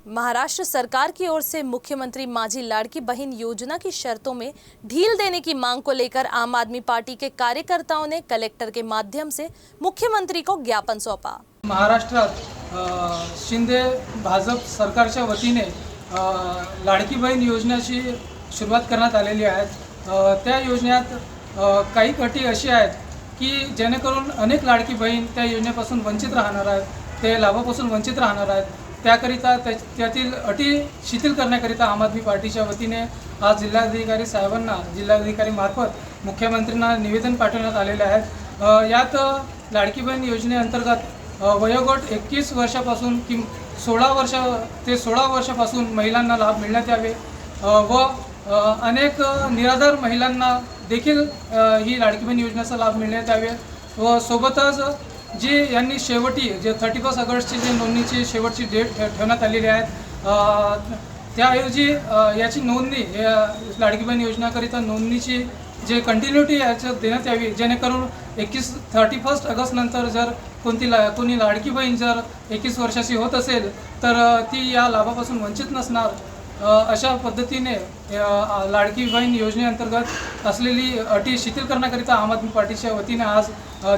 महाराष्ट्र सरकार की ओर से मुख्यमंत्री माझी लाड़की बहन योजना की शर्तों में ढील देने की मांग को लेकर आम आदमी पार्टी के कार्यकर्ताओं ने कलेक्टर के माध्यम से मुख्यमंत्री को ज्ञापन सौंपा। महाराष्ट्रात शिंदे भाजप सरकारच्या वतीने लाडकी बहीण योजनेची सुरुवात करण्यात आलेली आहे। त्या योजनेत काही अटी अशी आहेत की जेणेकरून अनेक लाडकी बहीण त्या योजनेपासून वंचित राहणार आहेत, ते लाभापासून वंचित राहणार आहेत। त्याकरिता त्यातील अटी शिथिल करण्याकरिता आम आदमी पार्टीच्या वतीने आज जिल्हाधिकारी साहेबांना जिल्हाधिकारी मार्फत मुख्यमंत्र्यांना निवेदन पाठवण्यात आलेले आहे। यात लाडकी बहीण योजनेअंतर्गत वयोगट 21 वर्षापासून 16 वर्षापासून महिलांना लाभ मिळण्यात यावे व अनेक निराधार महिलांना देखील ही लाडकी बहीण योजनेचा लाभ मिळण्यात यावे व सोबतच जी यांनी शेवटी जे 31 ऑगस्टची जे नोंदणीची शेवटची डेट ठेवण्यात आलेली आहे, त्याऐवजी याची नोंदणी लाडकी बहीण योजनाकरिता नोंदणीची जे कंटिन्युटी याच्यात देण्यात यावी, जेणेकरून 31 ऑगस्ट नंतर जर कोणी लाडकी बहीण जर 21 वर्षाची होत असेल तर ती या लाभापासून वंचित नसणार। अशा पद्धतीने लाडकी बहीण योजनेअंतर्गत असलेली अटी शिथिल करण्याकरिता आम आदमी पार्टीच्या वतीने आज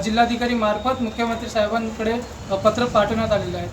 जिल्हाधिकारी मार्फत मुख्यमंत्री साहेबांकडे पत्र पाठवण्यात आलेले आहे।